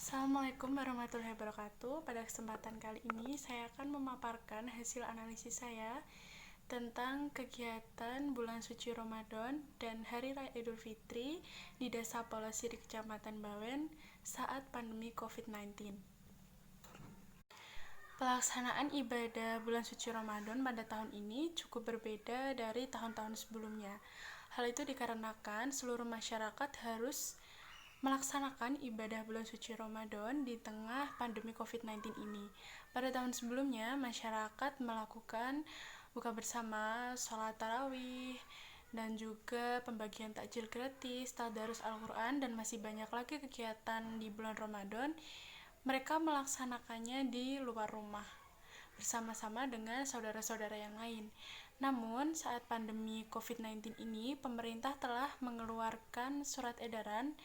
Assalamualaikum warahmatullahi wabarakatuh. Pada kesempatan kali ini saya akan memaparkan hasil analisis saya tentang kegiatan bulan suci Ramadan dan Hari Raya Idul Fitri di Desa Polosiri, Kecamatan Bawen saat pandemi COVID-19. Pelaksanaan ibadah bulan suci Ramadan pada tahun ini cukup berbeda dari tahun-tahun sebelumnya. Hal itu dikarenakan seluruh masyarakat harus melaksanakan ibadah bulan suci Ramadan di tengah pandemi COVID-19 ini. Pada tahun sebelumnya, masyarakat melakukan buka bersama, sholat tarawih, dan juga pembagian takjil gratis, tadarus Al-Quran, dan masih banyak lagi kegiatan di bulan Ramadan. Mereka melaksanakannya di luar rumah bersama-sama dengan saudara-saudara yang lain. Namun, saat pandemi COVID-19 ini, pemerintah telah mengeluarkan surat edaran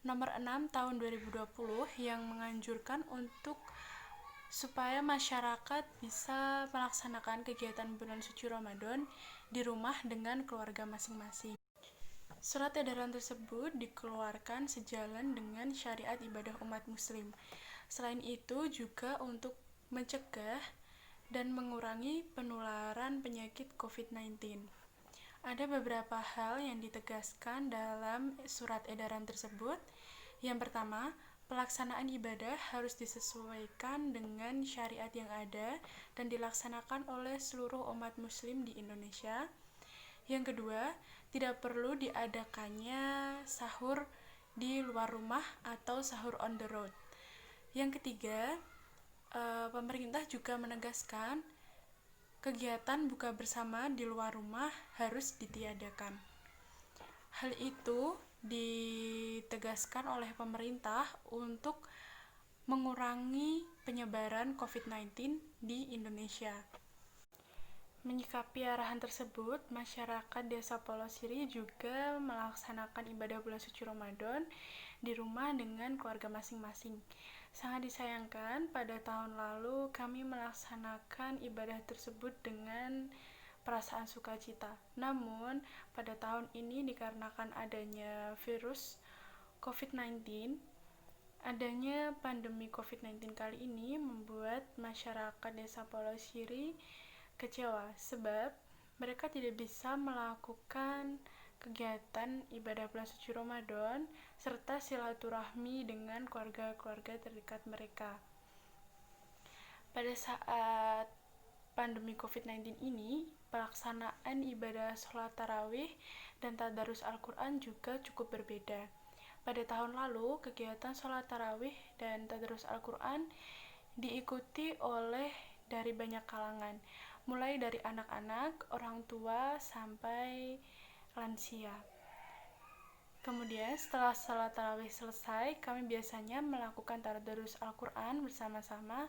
nomor 6 tahun 2020 yang menganjurkan supaya masyarakat bisa melaksanakan kegiatan bulan suci Ramadan di rumah dengan keluarga masing-masing. Surat edaran tersebut dikeluarkan sejalan dengan syariat ibadah umat muslim. Selain itu juga untuk mencegah dan mengurangi penularan penyakit COVID-19. Ada beberapa hal yang ditegaskan dalam surat edaran tersebut. Yang pertama, pelaksanaan ibadah harus disesuaikan dengan syariat yang ada dan dilaksanakan oleh seluruh umat muslim di Indonesia. Yang kedua, tidak perlu diadakannya sahur di luar rumah atau sahur on the road. Yang ketiga, pemerintah juga menegaskan kegiatan buka bersama di luar rumah harus ditiadakan. Hal itu ditegaskan oleh pemerintah untuk mengurangi penyebaran COVID-19 di Indonesia. Menyikapi arahan tersebut, masyarakat Desa Polosiri juga melaksanakan ibadah bulan suci Ramadan di rumah dengan keluarga masing-masing. Sangat disayangkan, pada tahun lalu kami melaksanakan ibadah tersebut dengan perasaan sukacita. Namun, pada tahun ini dikarenakan adanya virus COVID-19, adanya pandemi COVID-19 kali ini membuat masyarakat Desa Polosiri kecewa sebab mereka tidak bisa melakukan kegiatan ibadah bulan suci Ramadan serta silaturahmi dengan keluarga-keluarga terdekat mereka. Pada saat pandemi COVID-19 ini, pelaksanaan ibadah sholat tarawih dan tadarus Al-Quran juga cukup berbeda. Pada tahun lalu, kegiatan sholat tarawih dan tadarus Al-Quran diikuti oleh dari banyak kalangan, mulai dari anak-anak, orang tua, sampai lansia. Kemudian setelah sholat tarawih selesai, kami biasanya melakukan tadarus Al-Quran bersama-sama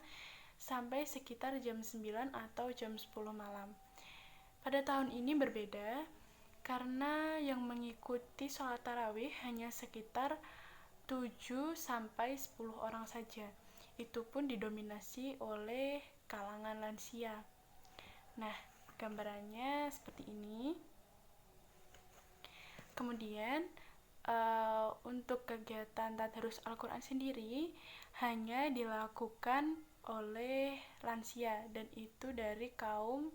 sampai sekitar jam 9 atau jam 10 malam. Pada tahun ini berbeda karena yang mengikuti sholat tarawih hanya sekitar 7 sampai 10 orang saja. Itu pun didominasi oleh kalangan lansia. Nah, gambarannya seperti ini. Kemudian untuk kegiatan tadarus Al-Quran sendiri hanya dilakukan oleh lansia dan itu dari kaum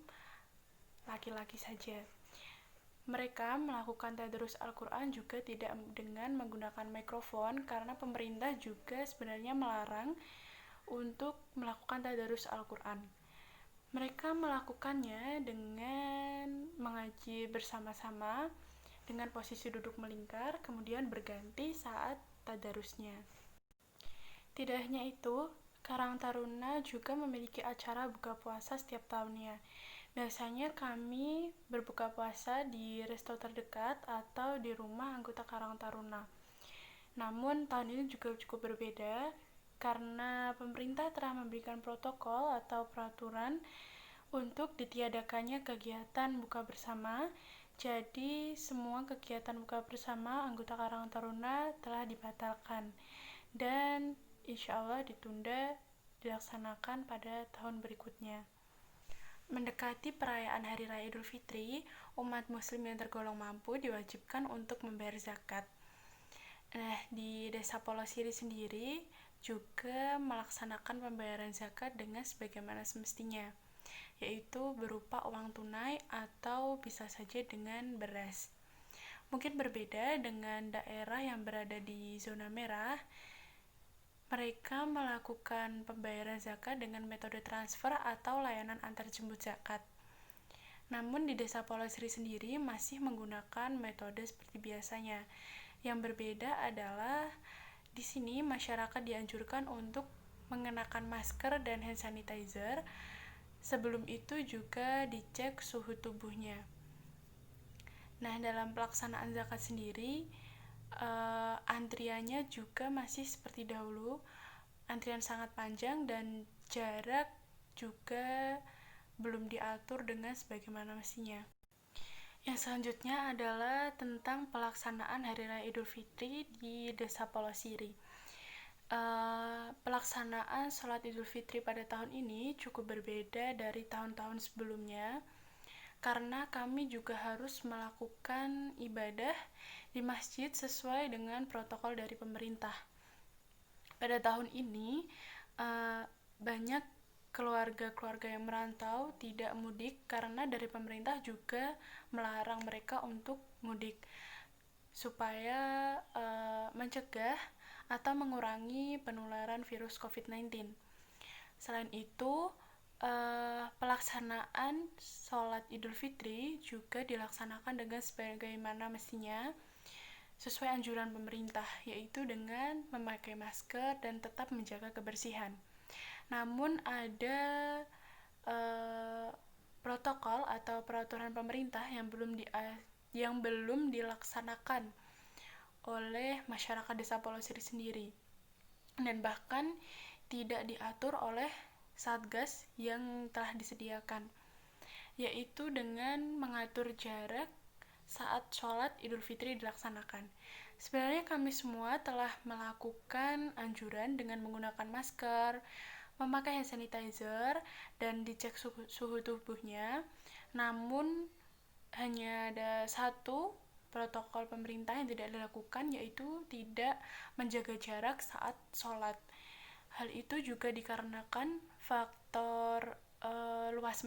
laki-laki saja. Mereka melakukan tadarus Al-Quran juga tidak dengan menggunakan mikrofon karena pemerintah juga sebenarnya melarang untuk melakukan tadarus Al-Quran. Mereka melakukannya dengan mengaji bersama-sama dengan posisi duduk melingkar, kemudian berganti saat tadarusnya. Tidak hanya itu, Karang Taruna juga memiliki acara buka puasa setiap tahunnya. Biasanya kami berbuka puasa di resto terdekat atau di rumah anggota Karang Taruna. Namun tahun ini juga cukup berbeda karena pemerintah telah memberikan protokol atau peraturan untuk ditiadakannya kegiatan buka bersama. Jadi semua kegiatan buka bersama anggota Karang Taruna telah dibatalkan dan insya Allah ditunda dilaksanakan pada tahun berikutnya. Mendekati perayaan Hari Raya Idul Fitri, umat muslim yang tergolong mampu diwajibkan untuk membayar zakat. Nah, di Desa Polosiri sendiri juga melaksanakan pembayaran zakat dengan sebagaimana semestinya, yaitu berupa uang tunai atau bisa saja dengan beras. Mungkin berbeda dengan daerah yang berada di zona merah, mereka melakukan pembayaran zakat dengan metode transfer atau layanan antar jemput zakat. Namun di Desa Polosri sendiri masih menggunakan metode seperti biasanya. Yang berbeda adalah di sini masyarakat dianjurkan untuk mengenakan masker dan hand sanitizer. Sebelum itu juga dicek suhu tubuhnya. Nah, dalam pelaksanaan zakat sendiri, antriannya juga masih seperti dahulu. Antrian sangat panjang dan jarak juga belum diatur dengan sebagaimana mestinya. Yang selanjutnya adalah tentang pelaksanaan Hari Raya Idul Fitri di Desa Polosiri. Pelaksanaan sholat Idul Fitri pada tahun ini cukup berbeda dari tahun-tahun sebelumnya, karena kami juga harus melakukan ibadah di masjid sesuai dengan protokol dari pemerintah. Pada tahun ini, banyak keluarga-keluarga yang merantau tidak mudik karena dari pemerintah juga melarang mereka untuk mudik supaya mencegah atau mengurangi penularan virus COVID-19. Selain itu, pelaksanaan sholat Idul Fitri juga dilaksanakan dengan sebagaimana mestinya sesuai anjuran pemerintah, yaitu dengan memakai masker dan tetap menjaga kebersihan. Namun ada protokol atau peraturan pemerintah yang belum dilaksanakan oleh masyarakat Desa Polosiri sendiri, dan bahkan tidak diatur oleh Satgas yang telah disediakan, yaitu dengan mengatur jarak saat sholat Idul Fitri dilaksanakan. Sebenarnya kami semua telah melakukan anjuran dengan menggunakan masker, memakai hand sanitizer, dan dicek suhu tubuhnya. Namun hanya ada satu protokol pemerintah yang tidak dilakukan, yaitu tidak menjaga jarak saat sholat. Hal itu juga dikarenakan faktor luas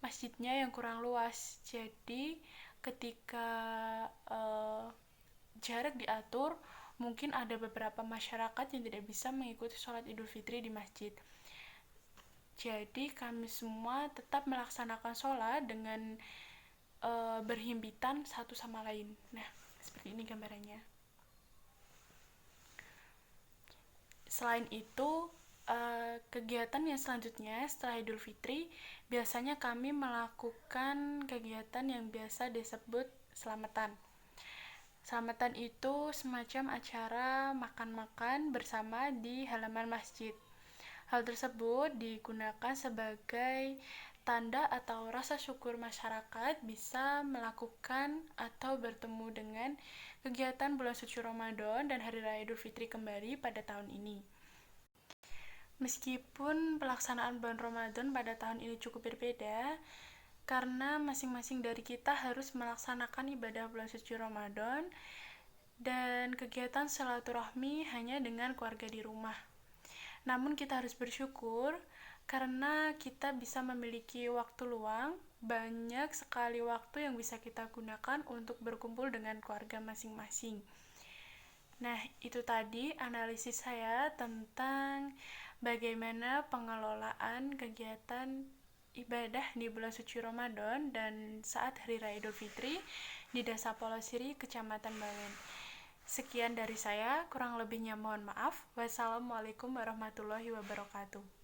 masjidnya yang kurang luas. Jadi ketika jarak diatur, mungkin ada beberapa masyarakat yang tidak bisa mengikuti sholat Idul Fitri di masjid. Jadi kami semua tetap melaksanakan sholat dengan berhimpitan satu sama lain. Nah, seperti ini gambarannya. Selain itu, kegiatan yang selanjutnya setelah Idul Fitri, biasanya kami melakukan kegiatan yang biasa disebut selamatan. Selamatan itu semacam acara makan-makan bersama di halaman masjid. Hal tersebut digunakan sebagai tanda atau rasa syukur masyarakat bisa melakukan atau bertemu dengan kegiatan bulan suci Ramadan dan Hari Raya Idul Fitri kembali pada tahun ini. Meskipun pelaksanaan bulan Ramadan pada tahun ini cukup berbeda, karena masing-masing dari kita harus melaksanakan ibadah bulan suci Ramadan dan kegiatan silaturahmi hanya dengan keluarga di rumah. Namun kita harus bersyukur karena kita bisa memiliki waktu luang, banyak sekali waktu yang bisa kita gunakan untuk berkumpul dengan keluarga masing-masing. Nah, itu tadi analisis saya tentang bagaimana pengelolaan kegiatan ibadah di bulan suci Ramadan dan saat Hari Raya Idul Fitri di Desa Polosiri, Kecamatan Bawen. Sekian dari saya, kurang lebihnya mohon maaf. Wassalamualaikum warahmatullahi wabarakatuh.